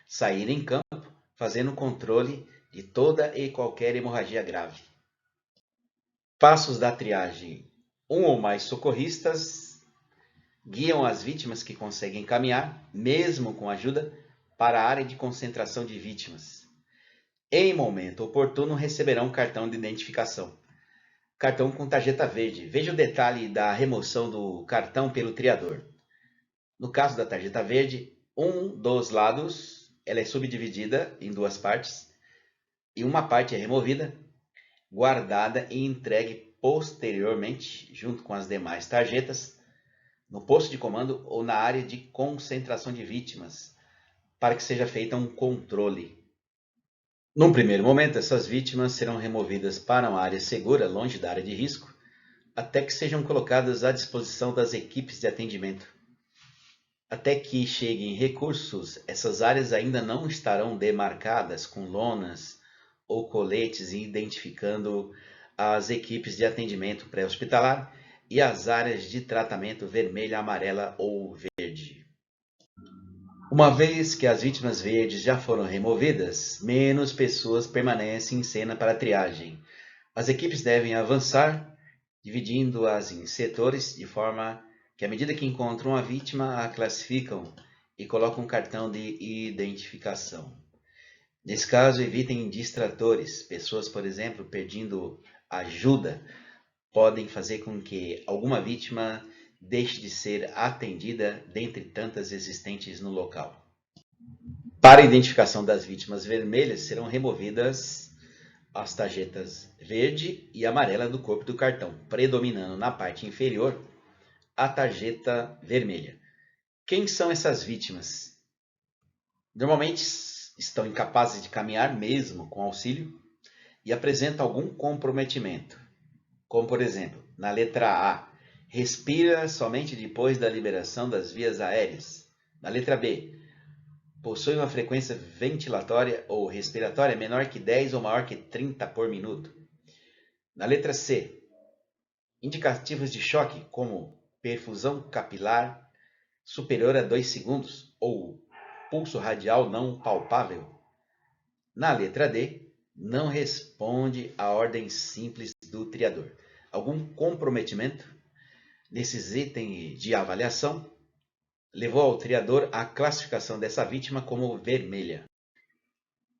Sair em campo, fazendo controle de toda e qualquer hemorragia grave. Passos da triagem. Um ou mais socorristas guiam as vítimas que conseguem caminhar, mesmo com ajuda, para a área de concentração de vítimas. Em momento oportuno, receberão cartão de identificação. Cartão com tarjeta verde. Veja o detalhe da remoção do cartão pelo triador. No caso da tarjeta verde, um dos lados ela é subdividida em duas partes e uma parte é removida, guardada e entregue posteriormente, junto com as demais tarjetas, no posto de comando ou na área de concentração de vítimas, para que seja feito um controle. Num primeiro momento, essas vítimas serão removidas para uma área segura, longe da área de risco, até que sejam colocadas à disposição das equipes de atendimento. Até que cheguem recursos, essas áreas ainda não estarão demarcadas com lonas ou coletes identificando as equipes de atendimento pré-hospitalar e as áreas de tratamento vermelha, amarela ou verde. Uma vez que as vítimas verdes já foram removidas, menos pessoas permanecem em cena para a triagem. As equipes devem avançar, dividindo-as em setores, de forma que, à medida que encontram a vítima, a classificam e colocam um cartão de identificação. Nesse caso, evitem distratores. Pessoas, por exemplo, pedindo ajuda, podem fazer com que alguma vítima deixe de ser atendida dentre tantas existentes no local. Para a identificação das vítimas vermelhas, serão removidas as tarjetas verde e amarela do corpo do cartão, predominando na parte inferior a tarjeta vermelha. Quem são essas vítimas? Normalmente estão incapazes de caminhar mesmo com auxílio e apresentam algum comprometimento, como por exemplo, na letra A, respira somente depois da liberação das vias aéreas. Na letra B, possui uma frequência ventilatória ou respiratória menor que 10 ou maior que 30 por minuto. Na letra C, indicativos de choque como perfusão capilar superior a 2 segundos ou pulso radial não palpável. Na letra D, não responde à ordem simples do triador. Algum comprometimento nesses itens de avaliação levou ao triador a classificação dessa vítima como vermelha.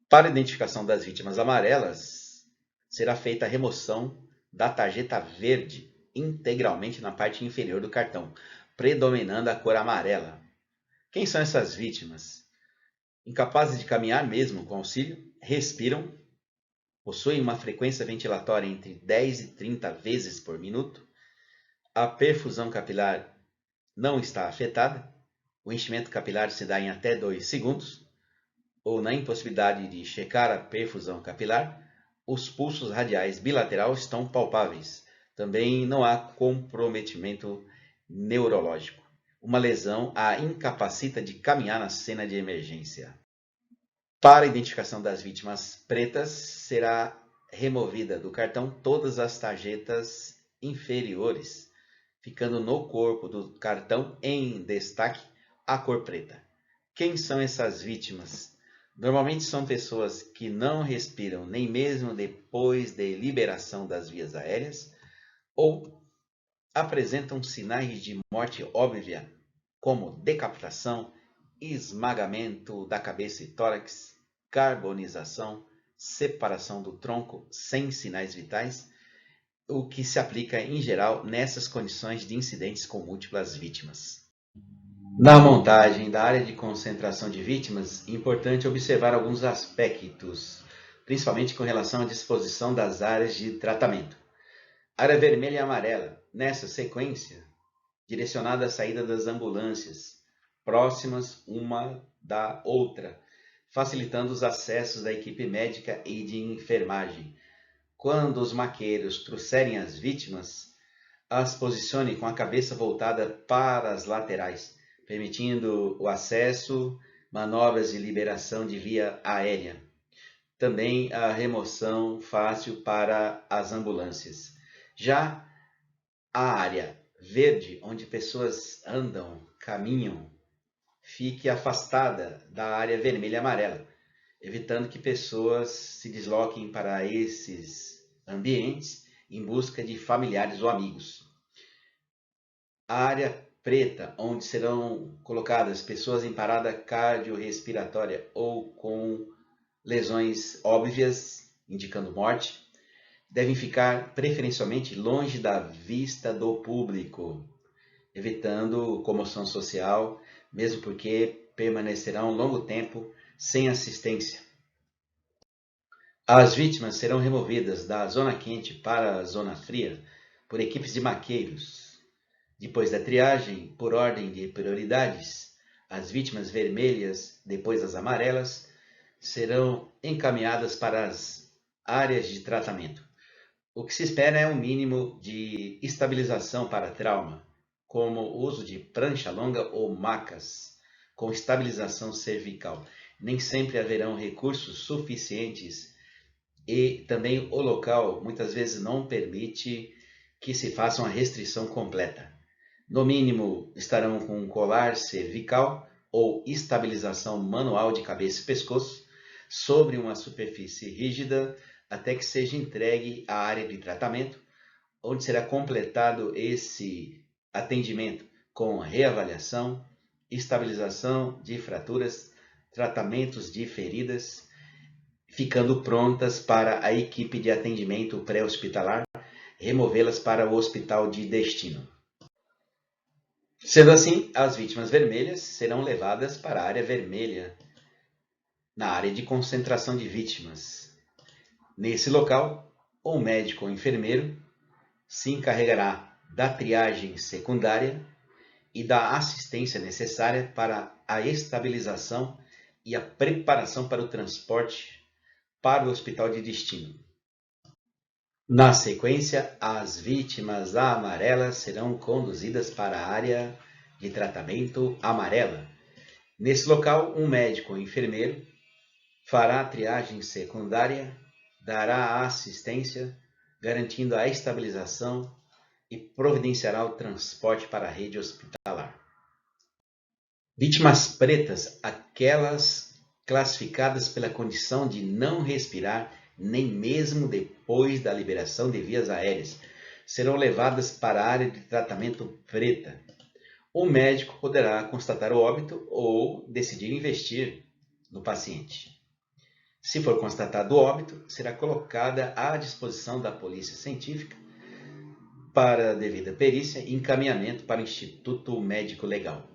Para a identificação das vítimas amarelas, será feita a remoção da tarjeta verde integralmente na parte inferior do cartão, predominando a cor amarela. Quem são essas vítimas? Incapazes de caminhar mesmo com auxílio, respiram, possuem uma frequência ventilatória entre 10 e 30 vezes por minuto, a perfusão capilar não está afetada, o enchimento capilar se dá em até 2 segundos, ou na impossibilidade de checar a perfusão capilar, os pulsos radiais bilateral estão palpáveis. Também não há comprometimento neurológico. Uma lesão a incapacita de caminhar na cena de emergência. Para a identificação das vítimas pretas, será removida do cartão todas as tarjetas inferiores, ficando no corpo do cartão em destaque a cor preta. Quem são essas vítimas? Normalmente são pessoas que não respiram nem mesmo depois de liberação das vias aéreas ou apresentam sinais de morte óbvia, como decapitação, esmagamento da cabeça e tórax, carbonização, separação do tronco sem sinais vitais, o que se aplica em geral nessas condições de incidentes com múltiplas vítimas. Na montagem da área de concentração de vítimas, é importante observar alguns aspectos, principalmente com relação à disposição das áreas de tratamento. Área vermelha e amarela, nessa sequência, direcionada à saída das ambulâncias, próximas uma da outra, facilitando os acessos da equipe médica e de enfermagem. Quando os maqueiros trouxerem as vítimas, as posicione com a cabeça voltada para as laterais, permitindo o acesso, manobras de liberação de via aérea. Também a remoção fácil para as ambulâncias. Já a área verde, onde pessoas andam, caminham, fique afastada da área vermelha e amarela, evitando que pessoas se desloquem para esses ambientes em busca de familiares ou amigos. A área preta, onde serão colocadas pessoas em parada cardiorrespiratória ou com lesões óbvias, indicando morte, devem ficar preferencialmente longe da vista do público, evitando comoção social, mesmo porque permanecerão longo tempo sem assistência. As vítimas serão removidas da zona quente para a zona fria por equipes de maqueiros. Depois da triagem, por ordem de prioridades, as vítimas vermelhas, depois as amarelas, serão encaminhadas para as áreas de tratamento. O que se espera é um mínimo de estabilização para trauma, como o uso de prancha longa ou macas, com estabilização cervical. Nem sempre haverão recursos suficientes e também o local muitas vezes não permite que se faça uma restrição completa. No mínimo, estarão com um colar cervical ou estabilização manual de cabeça e pescoço sobre uma superfície rígida até que seja entregue à área de tratamento, onde será completado esse atendimento com reavaliação, estabilização de fraturas, tratamentos de feridas, ficando prontas para a equipe de atendimento pré-hospitalar removê-las para o hospital de destino. Sendo assim, as vítimas vermelhas serão levadas para a área vermelha, na área de concentração de vítimas. Nesse local, o médico ou enfermeiro se encarregará da triagem secundária e da assistência necessária para a estabilização e a preparação para o transporte para o hospital de destino. Na sequência, as vítimas amarelas serão conduzidas para a área de tratamento amarela. Nesse local, um médico ou enfermeiro fará a triagem secundária, dará a assistência, garantindo a estabilização e providenciará o transporte para a rede hospitalar. Vítimas pretas, aquelas classificadas pela condição de não respirar, nem mesmo depois da liberação de vias aéreas, serão levadas para a área de tratamento preta. O médico poderá constatar o óbito ou decidir investir no paciente. Se for constatado o óbito, será colocada à disposição da polícia científica para a devida perícia e encaminhamento para o Instituto Médico Legal.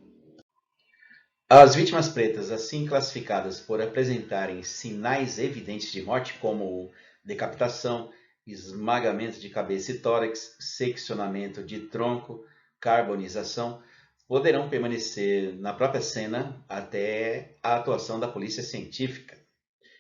As vítimas pretas, assim classificadas por apresentarem sinais evidentes de morte, como decapitação, esmagamento de cabeça e tórax, seccionamento de tronco, carbonização, poderão permanecer na própria cena até a atuação da polícia científica,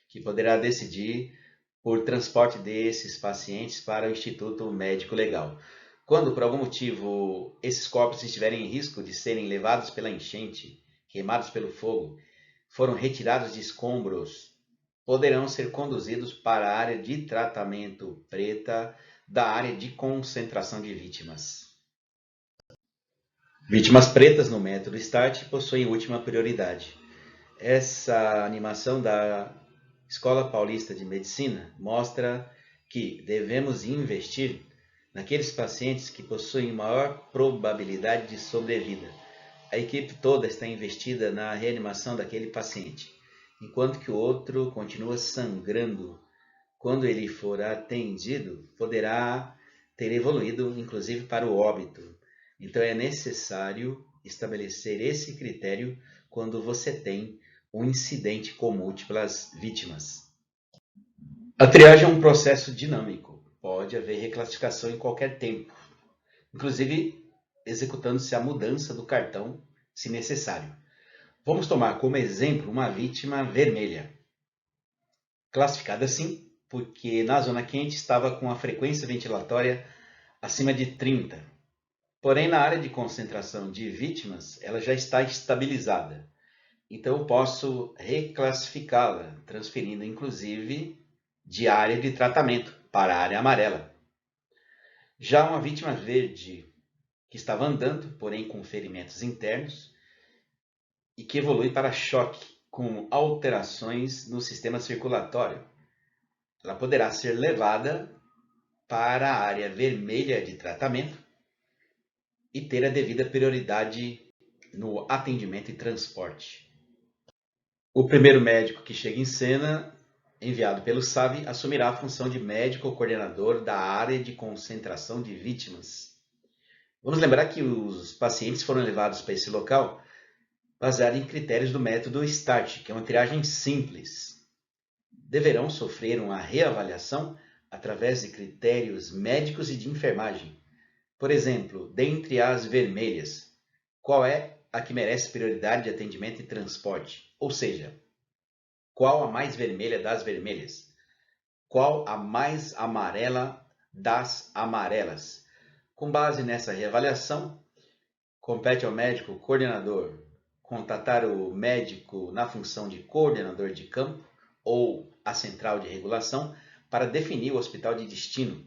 que poderá decidir por transporte desses pacientes para o Instituto Médico Legal. Quando, por algum motivo, esses corpos estiverem em risco de serem levados pela enchente, queimados pelo fogo, foram retirados de escombros, poderão ser conduzidos para a área de tratamento preta da área de concentração de vítimas. Vítimas pretas no método START possuem última prioridade. Essa animação da Escola Paulista de Medicina mostra que devemos investir naqueles pacientes que possuem maior probabilidade de sobrevida. A equipe toda está investida na reanimação daquele paciente, enquanto que o outro continua sangrando. Quando ele for atendido, poderá ter evoluído, inclusive, para o óbito. Então, é necessário estabelecer esse critério quando você tem um incidente com múltiplas vítimas. A triagem é um processo dinâmico. Pode haver reclassificação em qualquer tempo, inclusive executando-se a mudança do cartão, se necessário. Vamos tomar como exemplo uma vítima vermelha, classificada assim porque na zona quente estava com a frequência ventilatória acima de 30. Porém, na área de concentração de vítimas, ela já está estabilizada. Então, eu posso reclassificá-la, transferindo inclusive de área de tratamento para a área amarela. Já uma vítima verde, que estava andando, porém com ferimentos internos, e que evolui para choque, com alterações no sistema circulatório, ela poderá ser levada para a área vermelha de tratamento e ter a devida prioridade no atendimento e transporte. O primeiro médico que chega em cena, enviado pelo SAV, assumirá a função de médico ou coordenador da área de concentração de vítimas. Vamos lembrar que os pacientes foram levados para esse local baseado em critérios do método START, que é uma triagem simples. Deverão sofrer uma reavaliação através de critérios médicos e de enfermagem. Por exemplo, dentre as vermelhas, qual é a que merece prioridade de atendimento e transporte? Ou seja, qual a mais vermelha das vermelhas? Qual a mais amarela das amarelas? Com base nessa reavaliação, compete ao médico coordenador contatar o médico na função de coordenador de campo ou a central de regulação para definir o hospital de destino.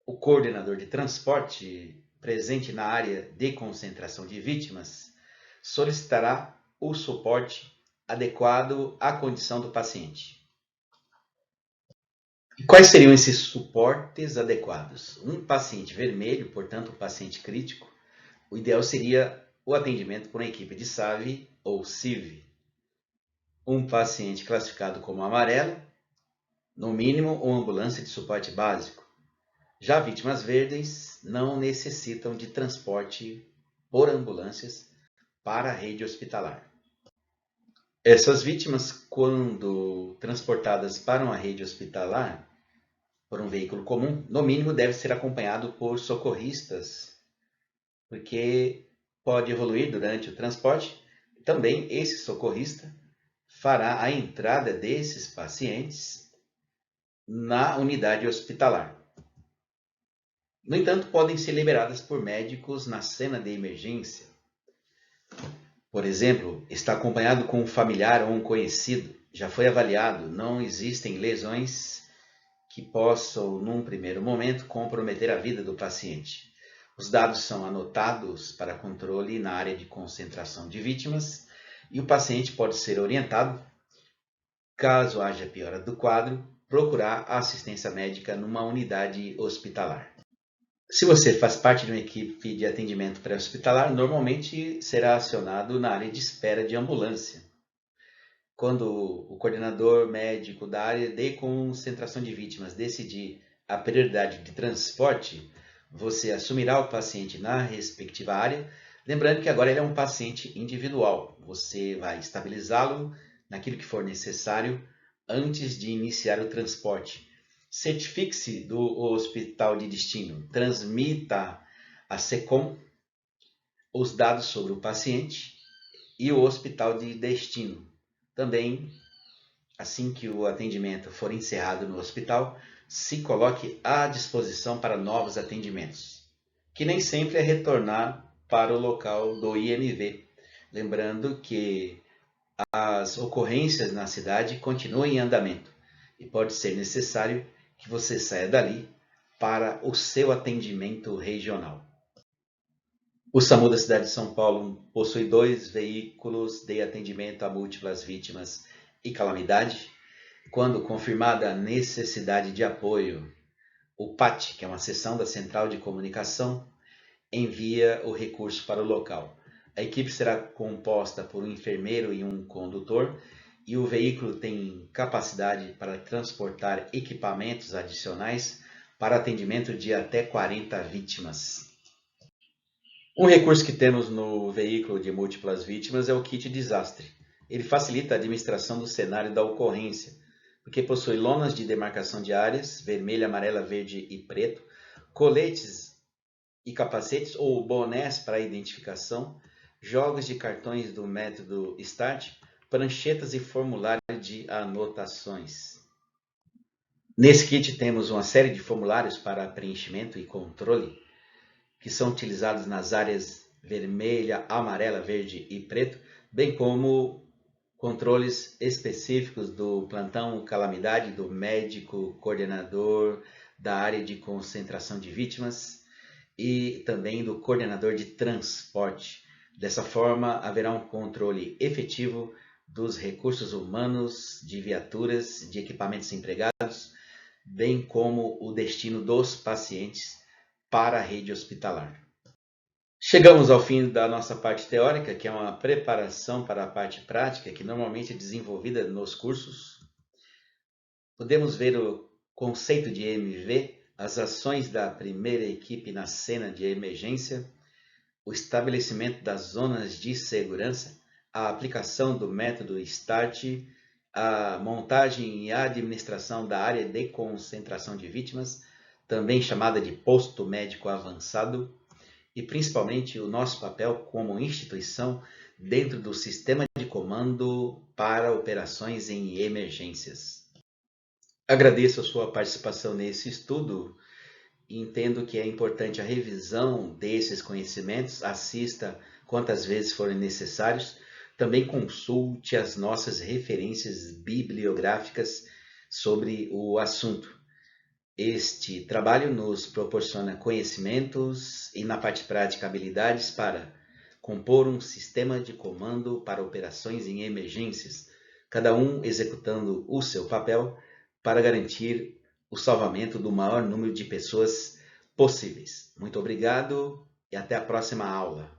O coordenador de transporte, presente na área de concentração de vítimas, solicitará o suporte adequado à condição do paciente. E quais seriam esses suportes adequados? Um paciente vermelho, portanto, um paciente crítico, o ideal seria o atendimento por uma equipe de SAV ou CIV. Um paciente classificado como amarelo, no mínimo, uma ambulância de suporte básico. Já vítimas verdes não necessitam de transporte por ambulâncias para a rede hospitalar. Essas vítimas, quando transportadas para uma rede hospitalar, por um veículo comum, no mínimo deve ser acompanhado por socorristas, porque pode evoluir durante o transporte. Também esse socorrista fará a entrada desses pacientes na unidade hospitalar. No entanto, podem ser liberadas por médicos na cena de emergência. Por exemplo, está acompanhado com um familiar ou um conhecido, já foi avaliado, não existem lesões que possam, num primeiro momento, comprometer a vida do paciente. Os dados são anotados para controle na área de concentração de vítimas e o paciente pode ser orientado, caso haja piora do quadro, procurar assistência médica numa unidade hospitalar. Se você faz parte de uma equipe de atendimento pré-hospitalar, normalmente será acionado na área de espera de ambulância. Quando o coordenador médico da área de concentração de vítimas decidir a prioridade de transporte, você assumirá o paciente na respectiva área, lembrando que agora ele é um paciente individual. Você vai estabilizá-lo naquilo que for necessário antes de iniciar o transporte. Certifique-se do hospital de destino, transmita a SECOM os dados sobre o paciente e o hospital de destino. Também, assim que o atendimento for encerrado no hospital, se coloque à disposição para novos atendimentos, que nem sempre é retornar para o local do IMV. Lembrando que as ocorrências na cidade continuam em andamento e pode ser necessário que você saia dali para o seu atendimento regional. O SAMU da cidade de São Paulo possui 2 veículos de atendimento a múltiplas vítimas e calamidade. Quando confirmada a necessidade de apoio, o PAT, que é uma seção da Central de Comunicação, envia o recurso para o local. A equipe será composta por um enfermeiro e um condutor, e o veículo tem capacidade para transportar equipamentos adicionais para atendimento de até 40 vítimas. Um recurso que temos no veículo de múltiplas vítimas é o kit desastre. Ele facilita a administração do cenário da ocorrência, porque possui lonas de demarcação de áreas, vermelha, amarela, verde e preto, coletes e capacetes ou bonés para identificação, jogos de cartões do método START, pranchetas e formulário de anotações. Nesse kit temos uma série de formulários para preenchimento e controle, que são utilizados nas áreas vermelha, amarela, verde e preto, bem como controles específicos do plantão calamidade, do médico coordenador da área de concentração de vítimas e também do coordenador de transporte. Dessa forma, haverá um controle efetivo dos recursos humanos, de viaturas, de equipamentos empregados, bem como o destino dos pacientes para a rede hospitalar. Chegamos ao fim da nossa parte teórica, que é uma preparação para a parte prática, que normalmente é desenvolvida nos cursos. Podemos ver o conceito de EMV, as ações da primeira equipe na cena de emergência, o estabelecimento das zonas de segurança, a aplicação do método START, a montagem e a administração da área de concentração de vítimas, também chamada de posto médico avançado, e principalmente o nosso papel como instituição dentro do sistema de comando para operações em emergências. Agradeço a sua participação nesse estudo e entendo que é importante a revisão desses conhecimentos, assista quantas vezes forem necessários, também consulte as nossas referências bibliográficas sobre o assunto. Este trabalho nos proporciona conhecimentos e, na parte prática, habilidades para compor um sistema de comando para operações em emergências, cada um executando o seu papel para garantir o salvamento do maior número de pessoas possíveis. Muito obrigado e até a próxima aula.